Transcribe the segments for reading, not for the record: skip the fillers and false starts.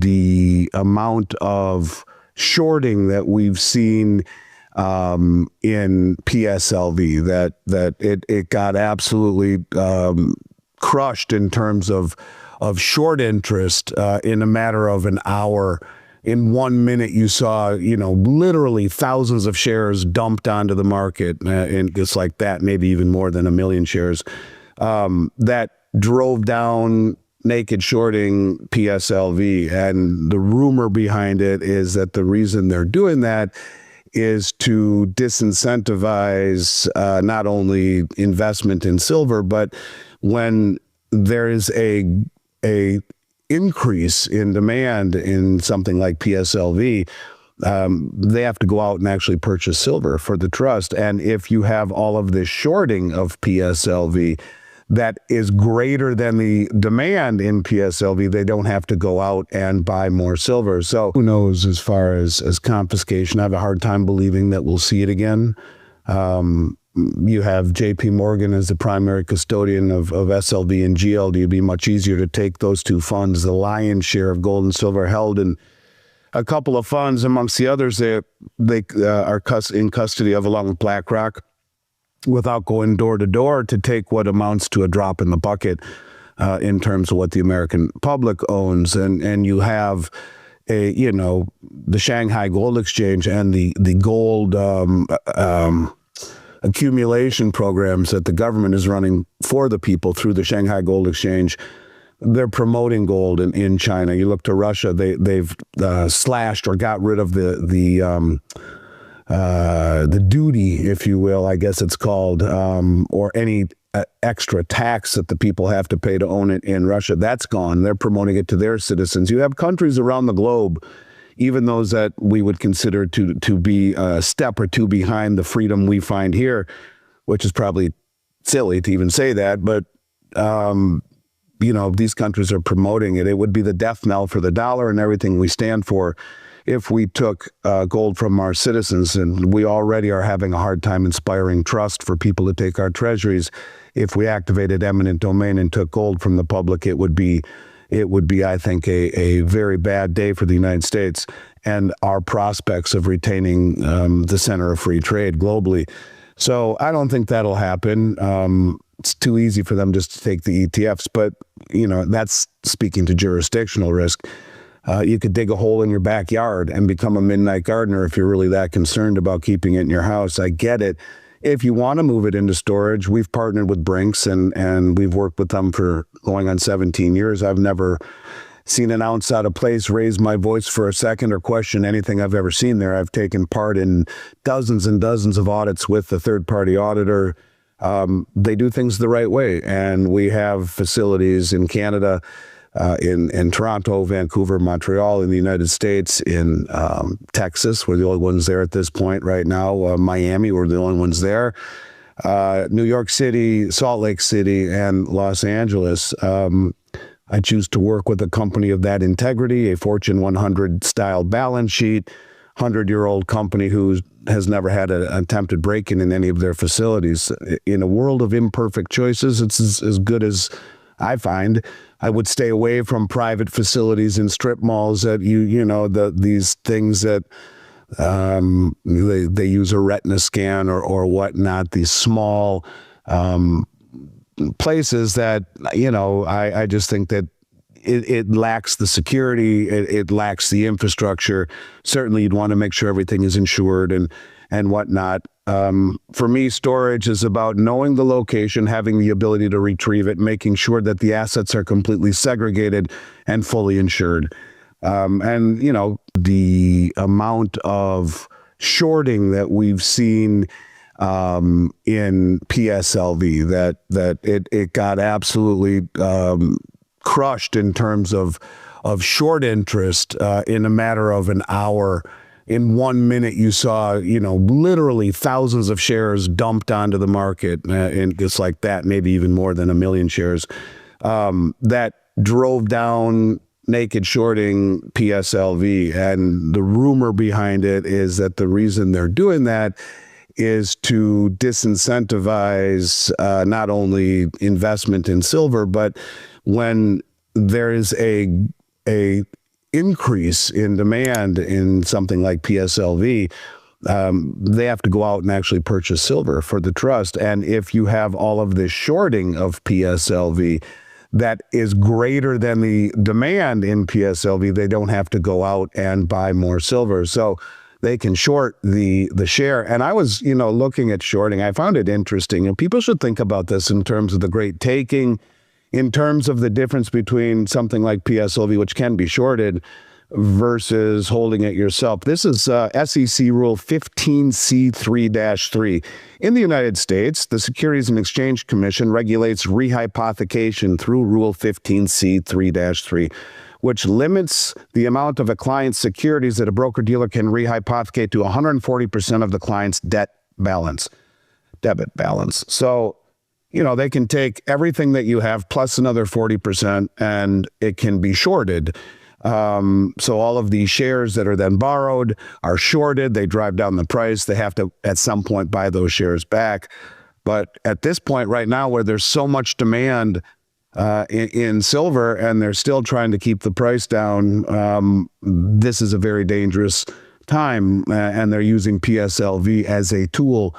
the amount of shorting that we've seen in PSLV, that it got absolutely crushed in terms of short interest in a matter of an hour. In 1 minute, you saw, literally thousands of shares dumped onto the market, and just like that, maybe even more than 1 million shares. That drove down naked shorting PSLV. And the rumor behind it is that the reason they're doing that is to disincentivize not only investment in silver, but when there is a increase in demand in something like PSLV, they have to go out and actually purchase silver for the trust. And if you have all of this shorting of PSLV that is greater than the demand in PSLV, they don't have to go out and buy more silver. So who knows as far as confiscation? I have a hard time believing that we'll see it again. You have JP Morgan as the primary custodian of SLV and GLD. It'd be much easier to take those two funds, the lion's share of gold and silver held in a couple of funds amongst the others they are in custody of, along with BlackRock, without going door to door to take what amounts to a drop in the bucket in terms of what the American public owns. And you have the Shanghai Gold Exchange and the gold accumulation programs that the government is running for the people through the Shanghai Gold Exchange. They're promoting gold in China. You look to Russia, they've slashed or got rid of the duty, if you will, I guess it's called, or any extra tax that the people have to pay to own it in Russia. That's gone. They're promoting it to their citizens. You have countries around the globe, even those that we would consider to be a step or two behind the freedom we find here, which is probably silly to even say that, but these countries are promoting it. It would be the death knell for the dollar and everything we stand for if we took gold from our citizens. And we already are having a hard time inspiring trust for people to take our treasuries. If we activated eminent domain and took gold from the public, it would be, I think, a very bad day for the United States and our prospects of retaining the center of free trade globally. So I don't think that'll happen. It's too easy for them just to take the ETFs, but that's speaking to jurisdictional risk. You could dig a hole in your backyard and become a midnight gardener if you're really that concerned about keeping it in your house. I get it. If you want to move it into storage, we've partnered with BRICS and we've worked with them for going on 17 years. I've never seen an ounce out of place, raise my voice for a second, or question anything I've ever seen there. I've taken part in dozens and dozens of audits with the third-party auditor. They do things the right way, and we have facilities in Canada, in Toronto, Vancouver, Montreal, in the United States, in Texas. We're the only ones there at this point right now. Miami, we're the only ones there. New York City, Salt Lake City, and Los Angeles. I choose to work with a company of that integrity, a Fortune 100 style balance sheet, 100-year-old company who has never had an attempted break-in in any of their facilities. In a world of imperfect choices, it's as good as I find. I would stay away from private facilities in strip malls that these things that they use a retina scan or whatnot, these small places that, I just think that it lacks the security, it lacks the infrastructure. Certainly you'd want to make sure everything is insured and whatnot. For me, storage is about knowing the location, having the ability to retrieve it, making sure that the assets are completely segregated and fully insured. The amount of shorting that we've seen in PSLV, that it got absolutely crushed in terms of short interest in a matter of an hour. In 1 minute, you saw, literally thousands of shares dumped onto the market, and just like that, maybe even more than 1 million shares. That drove down naked shorting PSLV. And the rumor behind it is that the reason they're doing that is to disincentivize not only investment in silver, but when there is a increase in demand in something like PSLV, they have to go out and actually purchase silver for the trust. And if you have all of this shorting of PSLV that is greater than the demand in PSLV, they don't have to go out and buy more silver. So they can short the share. And I was, looking at shorting. I found it interesting. And people should think about this in terms of the great taking, in terms of the difference between something like PSLV, which can be shorted, versus holding it yourself. This is SEC Rule 15C3-3. In the United States, the Securities and Exchange Commission regulates rehypothecation through Rule 15C3-3, which limits the amount of a client's securities that a broker-dealer can rehypothecate to 140% of the client's debit balance. So, they can take everything that you have plus another 40% and it can be shorted. So all of these shares that are then borrowed are shorted. They drive down the price. They have to, at some point, buy those shares back. But at this point right now, where there's so much demand in silver and they're still trying to keep the price down, this is a very dangerous time. And they're using PSLV as a tool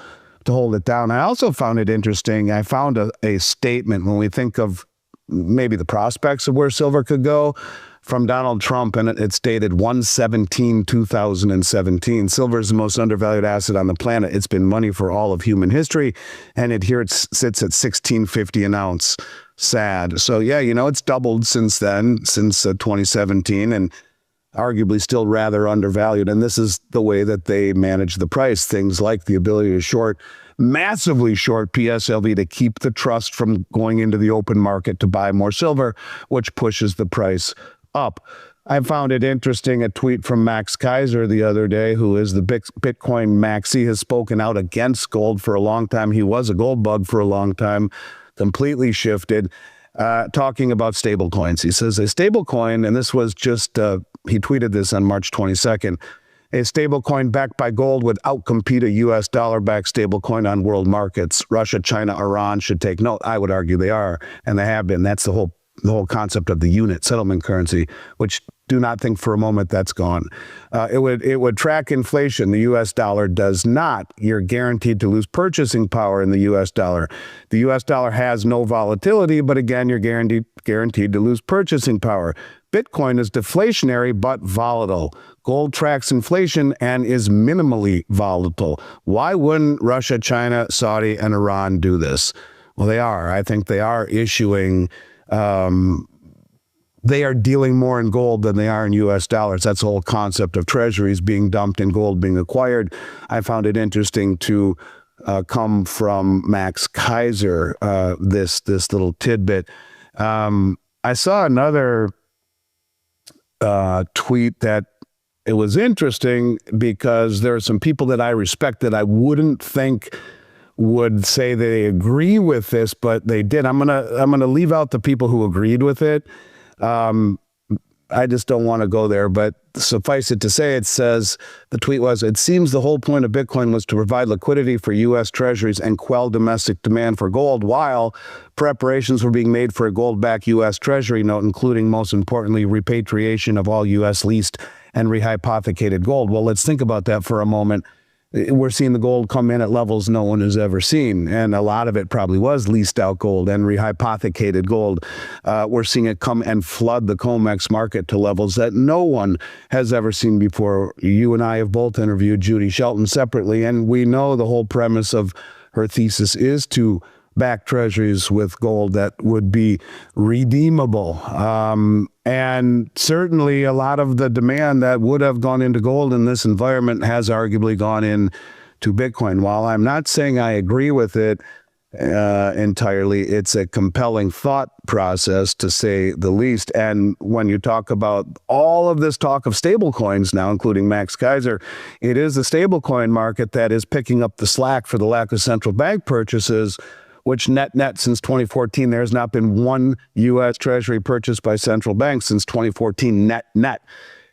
to hold it down. I also found it interesting. I found a statement when we think of maybe the prospects of where silver could go, from Donald Trump, and it's dated 1/17/2017. Silver is the most undervalued asset on the planet. It's been money for all of human history, and it sits at $16.50 an ounce. Sad. So yeah, it's doubled since then, since 2017, and arguably still rather undervalued. And this is the way that they manage the price. Things like the ability to massively short PSLV to keep the trust from going into the open market to buy more silver, which pushes the price up. I found it interesting, a tweet from Max Kaiser the other day, who is the Bitcoin maxi, has spoken out against gold for a long time. He was a gold bug for a long time, completely shifted, talking about stable coins. He says a stable coin, and this was just, he tweeted this on March 22nd, a stable coin backed by gold would outcompete a U.S. dollar-backed stable coin on world markets. Russia, China, Iran should take note. I would argue they are, and they have been. That's the whole concept of the unit settlement currency, which do not think for a moment that's gone. It would track inflation. The U.S. dollar does not. You're guaranteed to lose purchasing power in the U.S. dollar. The U.S. dollar has no volatility, but again, you're guaranteed to lose purchasing power. Bitcoin is deflationary but volatile. Gold tracks inflation and is minimally volatile. Why wouldn't Russia, China, Saudi, and Iran do this? Well, they are. I think they are issuing they are dealing more in gold than they are in U.S. dollars. That's the whole concept of treasuries being dumped and gold being acquired. I found it interesting to come from Max Kaiser, this little tidbit. I saw another tweet that it was interesting because there are some people that I respect that I wouldn't think would say they agree with this, but they did. I'm gonna leave out the people who agreed with it. I just don't want to go there, but suffice it to say, it says, the tweet was, it seems the whole point of Bitcoin was to provide liquidity for U.S. treasuries and quell domestic demand for gold, while preparations were being made for a gold-backed U.S. treasury note, including, most importantly, repatriation of all U.S. leased and rehypothecated gold. Well, let's think about that for a moment. We're seeing the gold come in at levels no one has ever seen, and a lot of it probably was leased out gold and rehypothecated gold. We're seeing it come and flood the Comex market to levels that no one has ever seen before. You and I have both interviewed Judy Shelton separately, and we know the whole premise of her thesis is to back treasuries with gold that would be redeemable. And certainly a lot of the demand that would have gone into gold in this environment has arguably gone into Bitcoin. While I'm not saying I agree with it entirely, it's a compelling thought process, to say the least. And when you talk about all of this talk of stable coins now, including Max Kaiser, it is the stablecoin market that is picking up the slack for the lack of central bank purchases, which net since 2014, there's not been one U.S. Treasury purchased by central banks since 2014 net.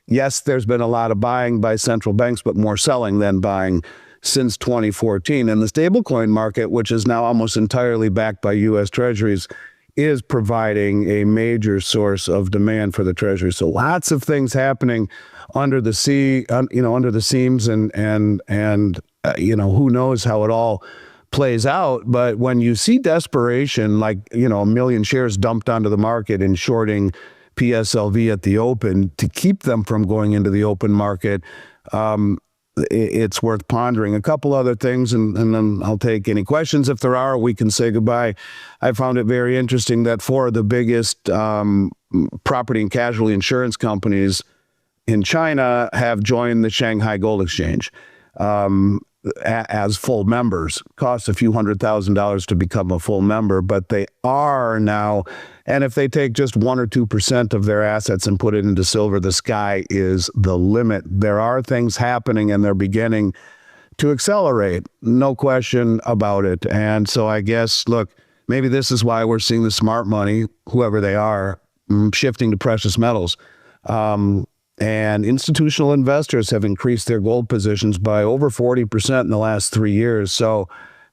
Yes, there's been a lot of buying by central banks, but more selling than buying since 2014. And the stablecoin market, which is now almost entirely backed by U.S. Treasuries, is providing a major source of demand for the Treasury. So lots of things happening under the sea, under the seams, and who knows how it all plays out. But when you see desperation, like, a million shares dumped onto the market and shorting PSLV at the open to keep them from going into the open market, it's worth pondering. A couple other things, and then I'll take any questions if there are. We can say goodbye. I found it very interesting that 4 of the biggest property and casualty insurance companies in China have joined the Shanghai Gold Exchange as full members. Costs a few $100,000 to become a full member, but they are now. And if they take just 1 or 2% of their assets and put it into silver, the sky is the limit. There are things happening, and they're beginning to accelerate. No question about it. And so I guess, look, maybe this is why we're seeing the smart money, whoever they are, shifting to precious metals. And institutional investors have increased their gold positions by over 40% in the last 3 years. So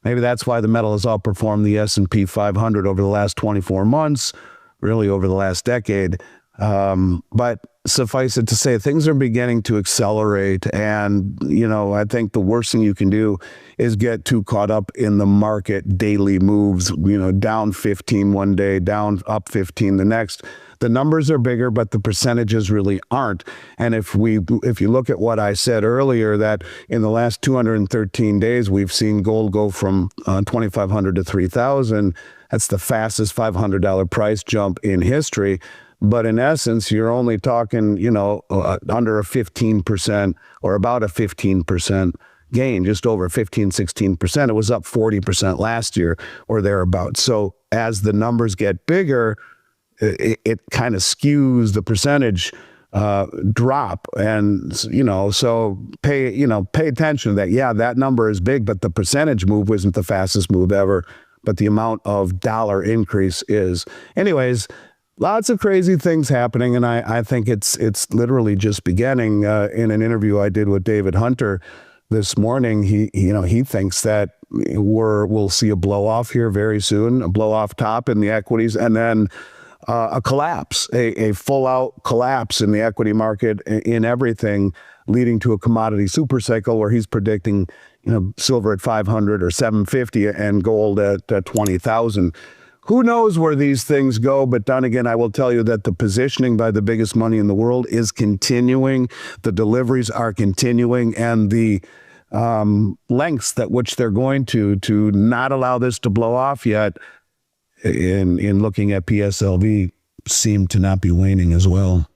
maybe that's why the metal has outperformed the S&P 500 over the last 24 months, really over the last decade. But suffice it to say, things are beginning to accelerate. And, I think the worst thing you can do is get too caught up in the market daily moves, down 15 one day, down up 15 the next. The numbers are bigger, but the percentages really aren't. And if you look at what I said earlier, that in the last 213 days, we've seen gold go from $2,500 to $3,000. That's the fastest $500 price jump in history. But in essence, you're only talking, under a 15% or about a 15% gain, just over 15, 16%. It was up 40% last year or thereabouts. So as the numbers get bigger, it kind of skews the percentage drop. And, so pay attention to that. Yeah, that number is big, but the percentage move wasn't the fastest move ever, but the amount of dollar increase is. Anyways, lots of crazy things happening, and I think it's literally just beginning. In an interview I did with David Hunter this morning, he thinks that we'll see a blow off here very soon, a blow off top in the equities, and then a collapse, a full-out collapse in the equity market, in everything, leading to a commodity super cycle where he's predicting, silver at 500 or 750 and gold at 20,000. Who knows where these things go? But then again, I will tell you that the positioning by the biggest money in the world is continuing. The deliveries are continuing, and the lengths at which they're going to not allow this to blow off yet, in looking at PSLV, seem to not be waning as well.